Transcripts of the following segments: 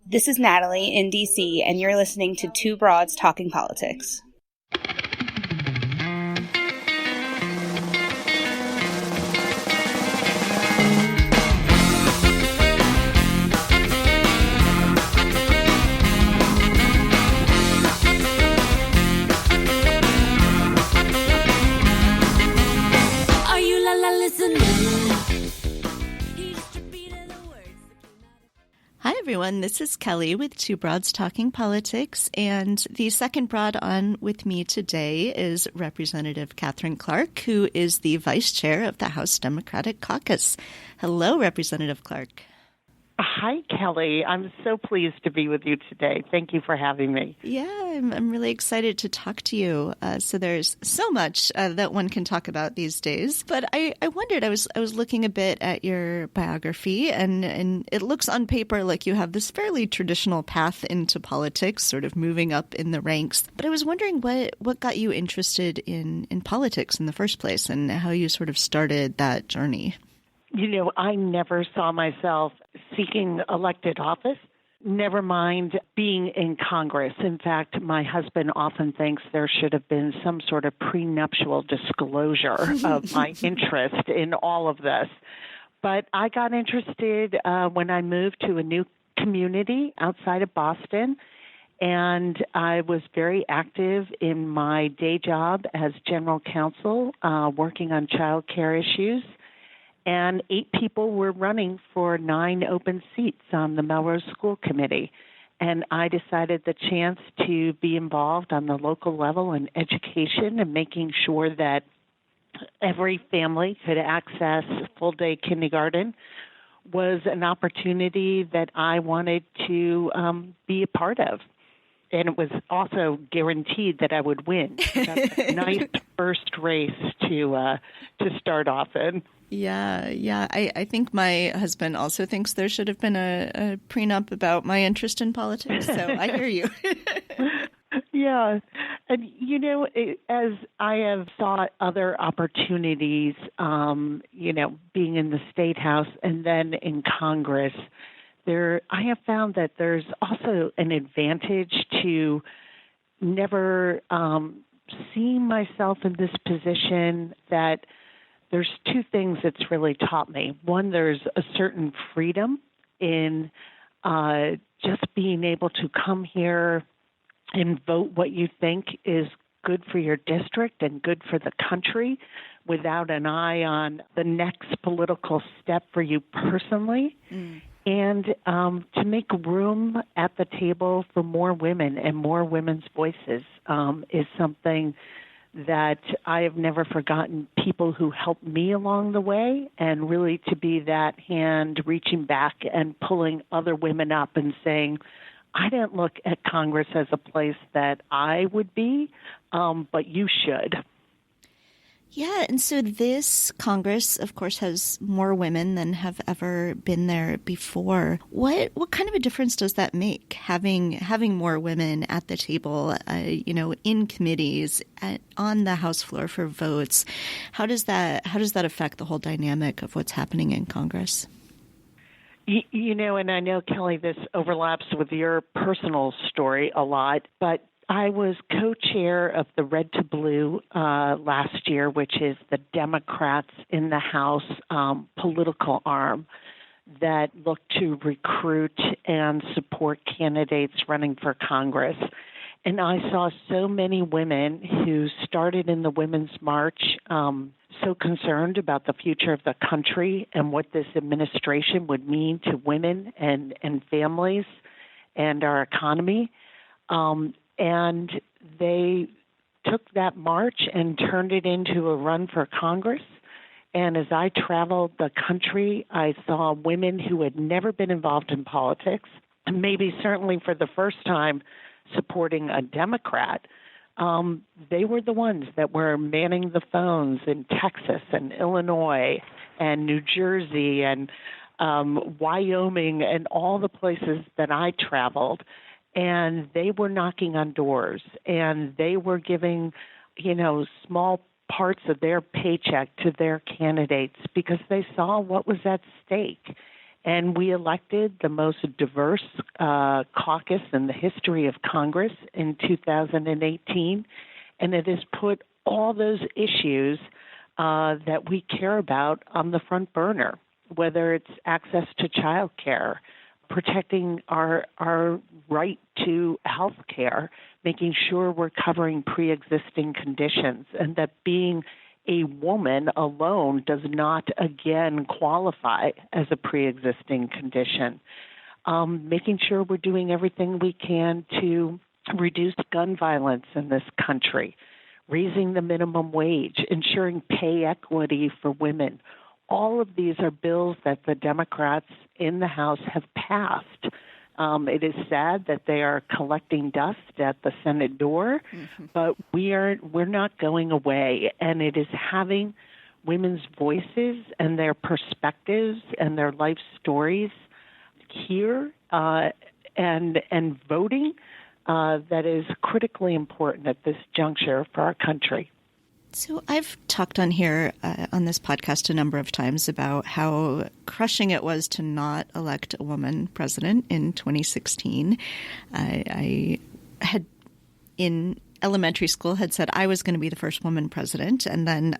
This is Natalie in DC, and you're listening to Two Broads Talking Politics. Are you listening? Hi, everyone. This is Kelly with Two Broads Talking Politics, and the second broad on with me today is Representative Katherine Clark, who is the Vice Chair of the House Democratic Caucus. Hello, Representative Clark. Hi, Kelly. I'm so pleased to be with you today. Thank you for having me. Yeah, I'm really excited to talk to you. So there's so much that one can talk about these days. But I wondered, I was looking a bit at your biography, and it looks on paper like you have this fairly traditional path into politics, sort of moving up in the ranks. But I was wondering what got you interested in politics in the first place, and how you sort of started that journey. You know, I never saw myself seeking elected office, never mind being in Congress. In fact, my husband often thinks there should have been some sort of prenuptial disclosure of my interest in all of this. But I got interested when I moved to a new community outside of Boston, and I was very active in my day job as general counsel, working on child care issues. And 8 people were running for 9 open seats on the Melrose School Committee. And I decided the chance to be involved on the local level in education and making sure that every family could access full-day kindergarten was an opportunity that I wanted to be a part of. And it was also guaranteed that I would win. That's a nice first race to start off in. Yeah. I think my husband also thinks there should have been a prenup about my interest in politics, so I hear you. Yeah. And, you know, as I have sought other opportunities, being in the State House and then in Congress, I have found that there's also an advantage to never seeing myself in this position. That there's 2 things it's really taught me. One, there's a certain freedom in just being able to come here and vote what you think is good for your district and good for the country without an eye on the next political step for you personally. And to make room at the table for more women and more women's voices is something that I have never forgotten. People who helped me along the way, and really to be that hand reaching back and pulling other women up and saying, I didn't look at Congress as a place that I would be, but you should. Yeah, and so this Congress, of course, has more women than have ever been there before. What kind of a difference does that make, having more women at the table, in committees, on the House floor for votes? How does that affect the whole dynamic of what's happening in Congress? And I know, Kelly, this overlaps with your personal story a lot, but I was co-chair of the Red to Blue last year, which is the Democrats in the House political arm that look to recruit and support candidates running for Congress. And I saw so many women who started in the Women's March so concerned about the future of the country and what this administration would mean to women and families and our economy. And they took that march and turned it into a run for Congress. And as I traveled the country, I saw women who had never been involved in politics, and maybe certainly for the first time supporting a Democrat. They were the ones that were manning the phones in Texas and Illinois and New Jersey and Wyoming and all the places that I traveled. And they were knocking on doors, and they were giving, small parts of their paycheck to their candidates because they saw what was at stake. And we elected the most diverse caucus in the history of Congress in 2018. And it has put all those issues that we care about on the front burner, whether it's access to child care, protecting our right to health care, making sure we're covering pre-existing conditions, and that being a woman alone does not, again, qualify as a pre-existing condition. Making sure we're doing everything we can to reduce gun violence in this country, raising the minimum wage, ensuring pay equity for women. All of these are bills that the Democrats in the House have passed. It is sad that they are collecting dust at the Senate door, but we're not going away. And it is having women's voices and their perspectives and their life stories here and voting that is critically important at this juncture for our country. So I've talked on here on this podcast a number of times about how crushing it was to not elect a woman president in 2016. I had in elementary school had said I was going to be the first woman president, and then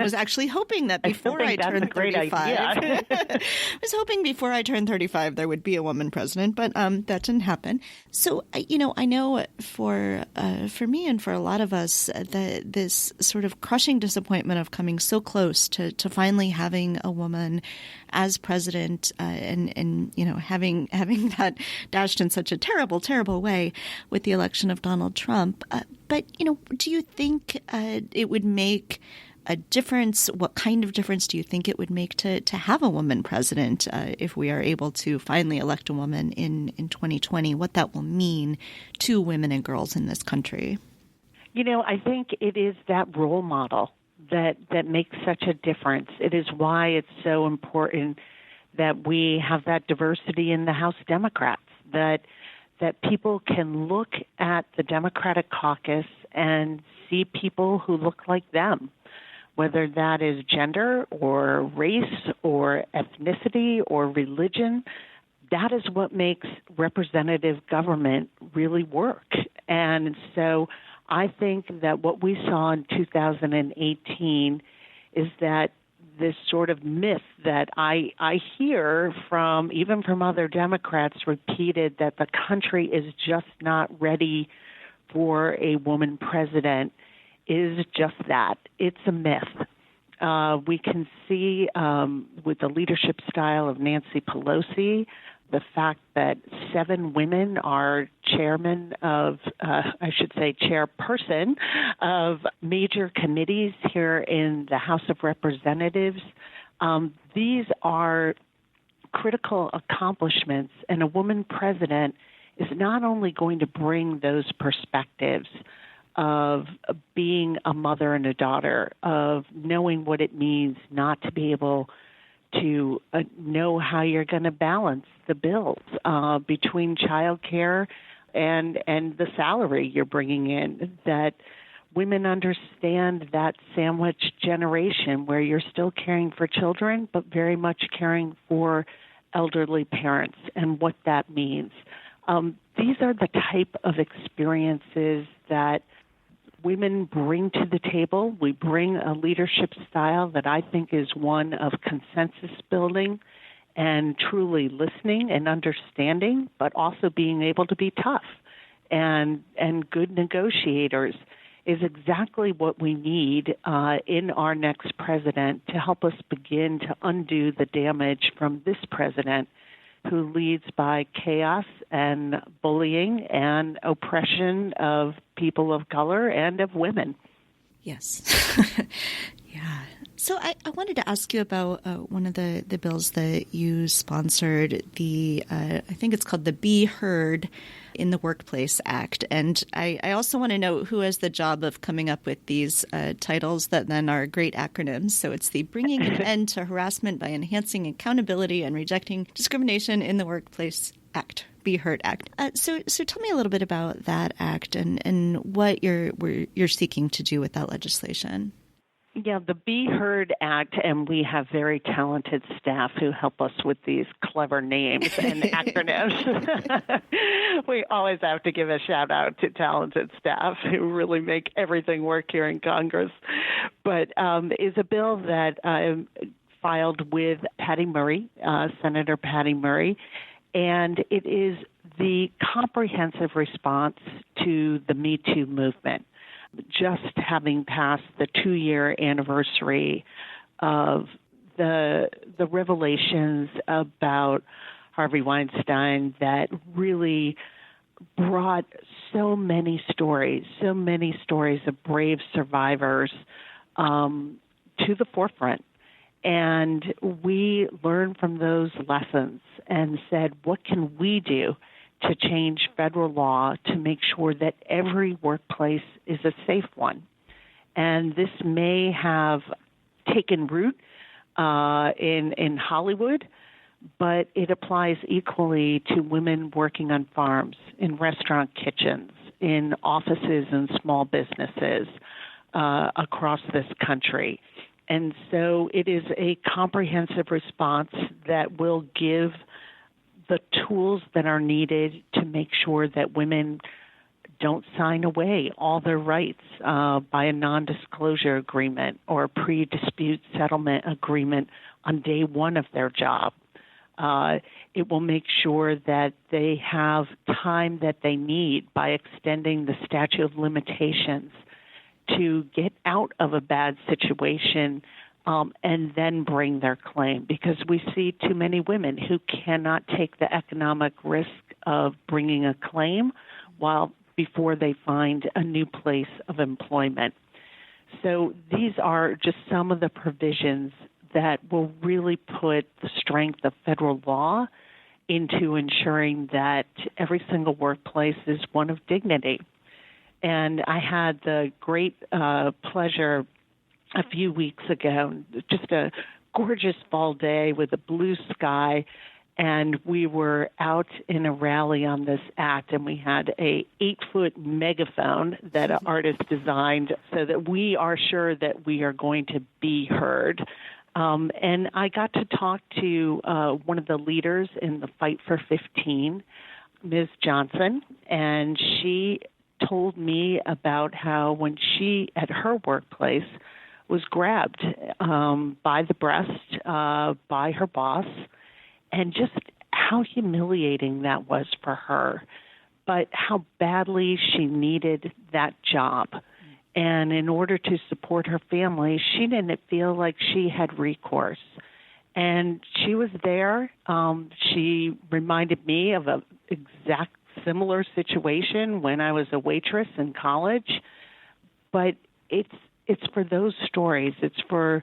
was actually hoping that before I turned 35, I was hoping before I turned 35 there would be a woman president, but that didn't happen. So, I know for me and for a lot of us, this sort of crushing disappointment of coming so close to finally having a woman as president, and having that dashed in such a terrible, terrible way with the election of Donald Trump. But do you think it would make a difference? What kind of difference do you think it would make to have a woman president if we are able to finally elect a woman in 2020? What that will mean to women and girls in this country? I think it is that role model that makes such a difference. It is why it's so important that we have that diversity in the House Democrats, that people can look at the Democratic Caucus and see people who look like them, whether that is gender or race or ethnicity or religion. That is what makes representative government really work. And so I think that what we saw in 2018 is that this sort of myth that I hear even from other Democrats repeated, that the country is just not ready for a woman president, is just that. It's a myth. We can see with the leadership style of Nancy Pelosi, the fact that 7 women are chairperson of major committees here in the House of Representatives. These are critical accomplishments, and a woman president is not only going to bring those perspectives of being a mother and a daughter, of knowing what it means not to be able to know how you're going to balance the bills between child care and the salary you're bringing in, that women understand that sandwich generation where you're still caring for children but very much caring for elderly parents and what that means. These are the type of experiences that women bring to the table. We bring a leadership style that I think is one of consensus building and truly listening and understanding, but also being able to be tough and good negotiators is exactly what we need in our next president to help us begin to undo the damage from this president who leads by chaos and bullying and oppression of people of color and of women. Yes. Yeah. So I wanted to ask you about one of the bills that you sponsored, I think it's called the Be Heard in the Workplace Act. And I also want to know who has the job of coming up with these titles that then are great acronyms. So it's the Bringing an End to Harassment by Enhancing Accountability and Rejecting Discrimination in the Workplace Act. Be Heard Act. So tell me a little bit about that act and what you're seeking to do with that legislation. Yeah, the Be Heard Act, and we have very talented staff who help us with these clever names and acronyms. We always have to give a shout out to talented staff who really make everything work here in Congress. But is a bill that I filed with Patty Murray, Senator Patty Murray, and it is the comprehensive response to the Me Too movement. Just having passed the 2-year anniversary of the revelations about Harvey Weinstein that really brought so many stories of brave survivors to the forefront. And we learned from those lessons and said, what can we do to change federal law to make sure that every workplace is a safe one? And this may have taken root in Hollywood, but it applies equally to women working on farms, in restaurant kitchens, in offices and small businesses across this country. And so it is a comprehensive response that will give the tools that are needed to make sure that women don't sign away all their rights by a non-disclosure agreement or a pre-dispute settlement agreement on day one of their job. It will make sure that they have time that they need by extending the statute of limitations to get out of a bad situation and then bring their claim, because we see too many women who cannot take the economic risk of bringing a claim before they find a new place of employment. So these are just some of the provisions that will really put the strength of federal law into ensuring that every single workplace is one of dignity. And I had the great pleasure a few weeks ago, just a gorgeous fall day with a blue sky, and we were out in a rally on this act, and we had a 8-foot megaphone that an artist designed so that we are sure that we are going to be heard. And I got to talk to one of the leaders in the Fight for 15, Ms. Johnson, and she told me about how when she, at her workplace, was grabbed by the breast by her boss, and just how humiliating that was for her, but how badly she needed that job. And in order to support her family, she didn't feel like she had recourse. And she was there. She reminded me of an exact similar situation when I was a waitress in college. But it's for those stories. It's for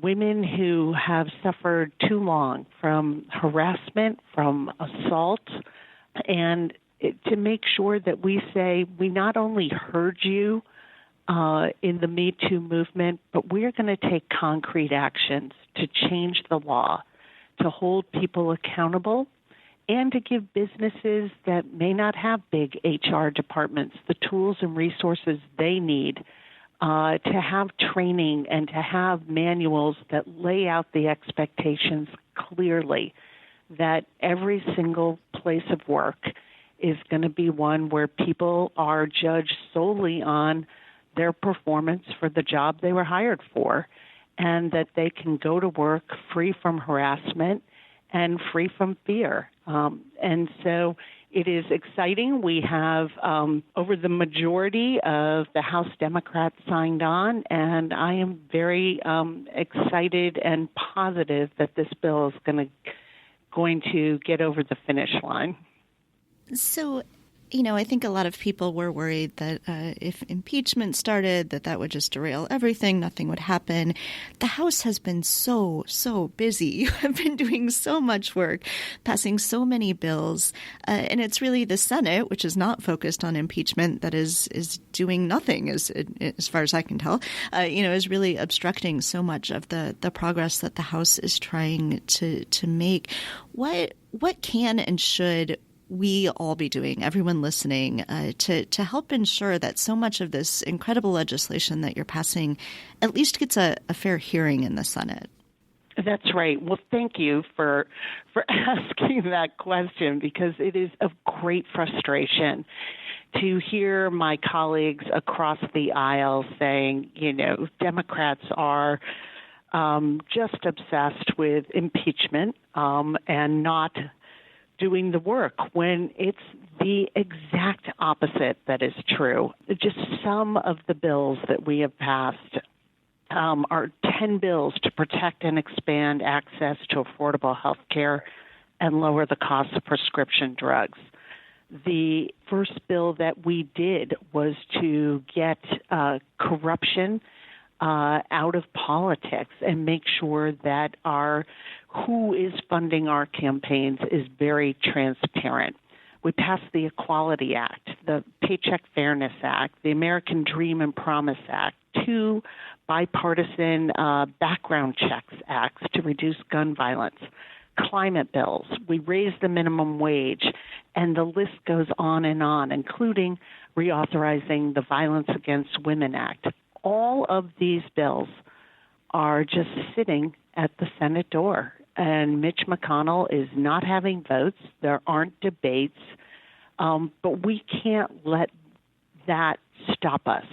women who have suffered too long from harassment, from assault, and to make sure that we say we not only heard you in the Me Too movement, but we're going to take concrete actions to change the law, to hold people accountable, and to give businesses that may not have big HR departments the tools and resources they need to have training and to have manuals that lay out the expectations clearly, that every single place of work is going to be one where people are judged solely on their performance for the job they were hired for, and that they can go to work free from harassment and free from fear. And so it is exciting. We have over the majority of the House Democrats signed on, and I am very excited and positive that this bill is going to get over the finish line. So, I think a lot of people were worried that if impeachment started, that would just derail everything, nothing would happen. The House has been so busy. You have been doing so much work, passing so many bills, and it's really the Senate, which is not focused on impeachment, that is doing nothing, as far as I can tell, is really obstructing so much of the progress that the House is trying to make. What can and should we all be doing, everyone listening, to help ensure that so much of this incredible legislation that you're passing at least gets a fair hearing in the Senate? That's right. Well, thank you for asking that question, because it is of great frustration to hear my colleagues across the aisle saying, Democrats are just obsessed with impeachment and not doing the work, when it's the exact opposite that is true. Just some of the bills that we have passed are 10 bills to protect and expand access to affordable health care and lower the cost of prescription drugs. The first bill that we did was to get corruption out of politics and make sure that who is funding our campaigns is very transparent. We passed the Equality Act, the Paycheck Fairness Act, the American Dream and Promise Act, 2 bipartisan background checks acts to reduce gun violence, climate bills. We raised the minimum wage, and the list goes on, including reauthorizing the Violence Against Women Act. All of these bills are just sitting at the Senate door, and Mitch McConnell is not having votes. There aren't debates, but we can't let that stop us.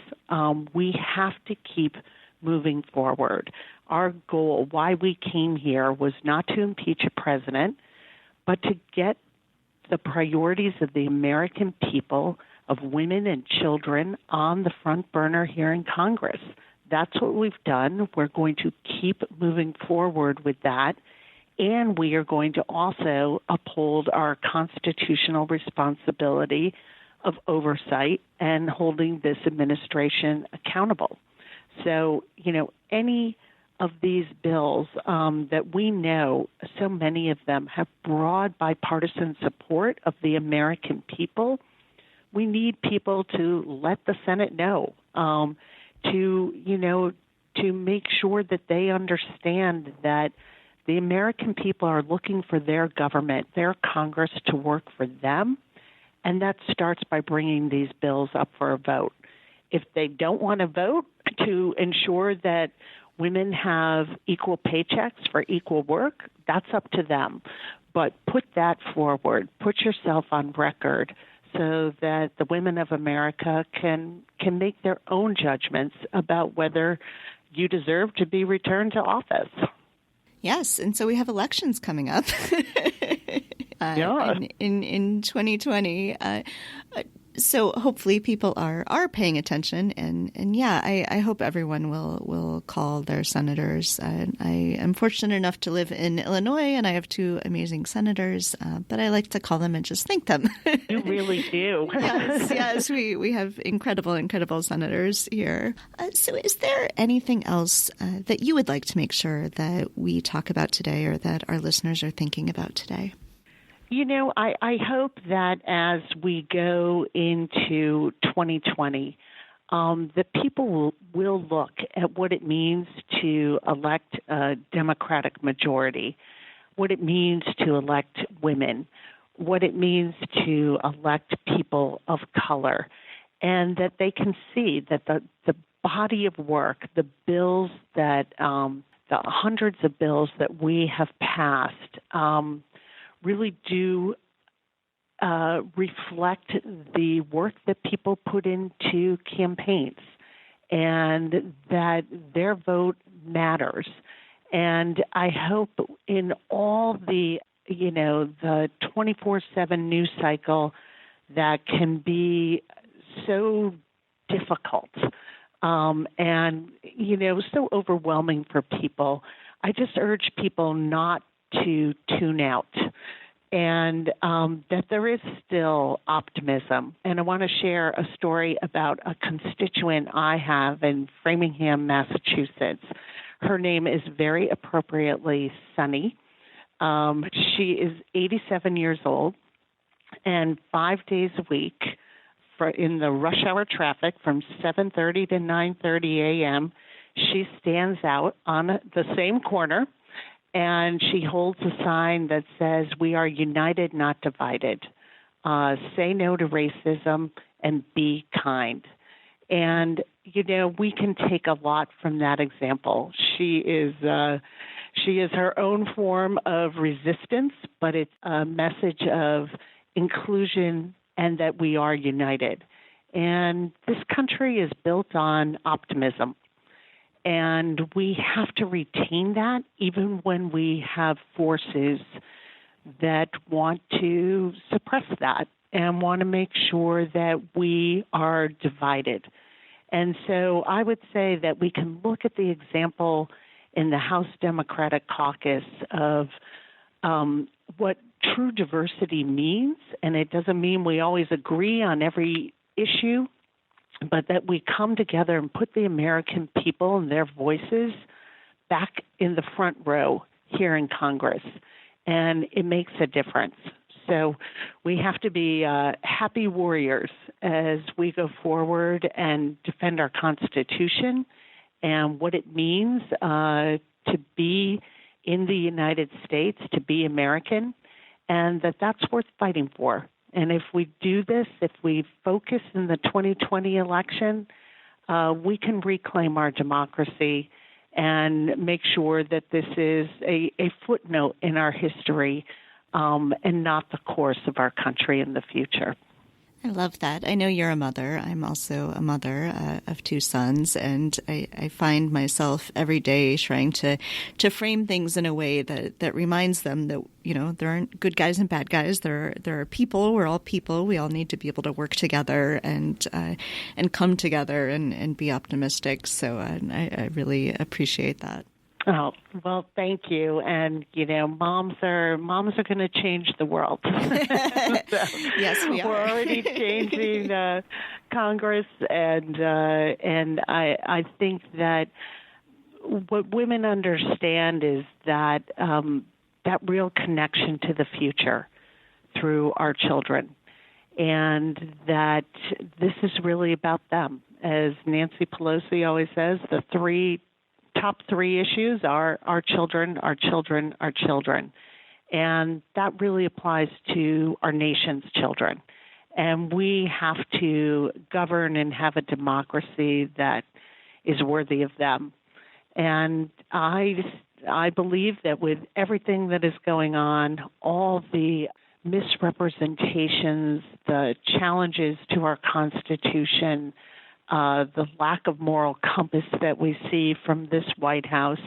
We have to keep moving forward. Our goal, why we came here, was not to impeach a president, but to get the priorities of the American people, of women and children, on the front burner here in Congress. That's what we've done. We're going to keep moving forward with that, and we are going to also uphold our constitutional responsibility of oversight and holding this administration accountable. So, any of these bills that we know, so many of them have broad bipartisan support of the American people. We need people to let the Senate know, to make sure that they understand that the American people are looking for their government, their Congress, to work for them. And that starts by bringing these bills up for a vote. If they don't want to vote to ensure that women have equal paychecks for equal work, that's up to them. But put that forward. Put yourself on record so that the women of America can make their own judgments about whether you deserve to be returned to office. Yes, and so we have elections coming up in 2020. So hopefully people are paying attention, and I hope everyone will call their senators. I am fortunate enough to live in Illinois, and I have 2 amazing senators, but I like to call them and just thank them. You really do. Yes, we have incredible senators here. So is there anything else that you would like to make sure that we talk about today, or that our listeners are thinking about today? I hope that as we go into 2020, that people will look at what it means to elect a Democratic majority, what it means to elect women, what it means to elect people of color, and that they can see that the body of work, the bills that, the hundreds of bills that we have passed, really do reflect the work that people put into campaigns, and that their vote matters. And I hope in all the 24/7 news cycle that can be so difficult and, so overwhelming for people, I just urge people not to tune out, and that there is still optimism. And I want to share a story about a constituent I have in Framingham, Massachusetts. Her name is very appropriately Sunny. She is 87 years old, and 5 days a week in the rush hour traffic from 7:30 to 9:30 a.m., she stands out on the same corner, and she holds a sign that says, "We are united, not divided." say no to racism, and be kind. And, we can take a lot from that example. She is her own form of resistance, but it's a message of inclusion and that we are united. And this country is built on optimism. And we have to retain that even when we have forces that want to suppress that and want to make sure that we are divided. And so I would say that we can look at the example in the House Democratic Caucus of what true diversity means. And it doesn't mean we always agree on every issue, but that we come together and put the American people and their voices back in the front row here in Congress. And it makes a difference. So we have to be happy warriors as we go forward and defend our Constitution and what it means to be in the United States, to be American, and that's worth fighting for. And if we do this, if we focus in the 2020 election, we can reclaim our democracy and make sure that this is a footnote in our history and not the course of our country in the future. I love that. I know you're a mother. I'm also a mother of two sons, and I find myself every day trying to frame things in a way that reminds them that, there aren't good guys and bad guys. There are people. We're all people. We all need to be able to work together and come together and be optimistic. So I really appreciate that. Oh, well, thank you. And, moms are going to change the world. Yes, we are. We're already changing Congress. And I think that what women understand is that that real connection to the future through our children. And that this is really about them. As Nancy Pelosi always says, the top three issues are our children, our children, our children. And that really applies to our nation's children. And we have to govern and have a democracy that is worthy of them. And I believe that with everything that is going on, all the misrepresentations, the challenges to our Constitution, the lack of moral compass that we see from this White House,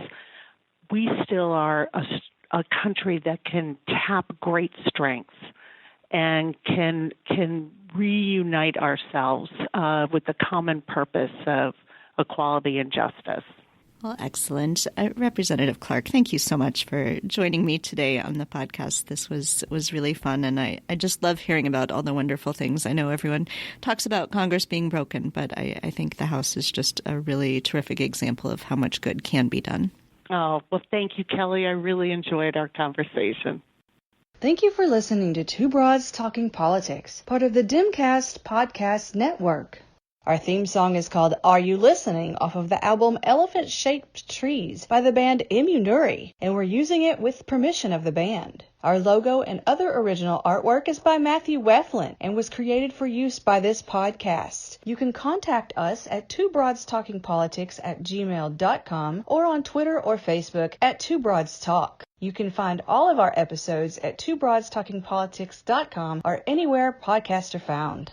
we still are a country that can tap great strengths and can reunite ourselves with the common purpose of equality and justice. Well, excellent. Representative Clark, thank you so much for joining me today on the podcast. This was really fun, and I just love hearing about all the wonderful things. I know everyone talks about Congress being broken, but I think the House is just a really terrific example of how much good can be done. Oh, well, thank you, Kelly. I really enjoyed our conversation. Thank you for listening to Two Broads Talking Politics, part of the Dimcast Podcast Network. Our theme song is called Are You Listening off of the album Elephant Shaped Trees by the band Immunuri, and we're using it with permission of the band. Our logo and other original artwork is by Matthew Weflin and was created for use by this podcast. You can contact us at twobroadstalkingpolitics@gmail.com or on Twitter or Facebook at Two Broads Talk. You can find all of our episodes at twobroadstalkingpolitics.com or anywhere podcasts are found.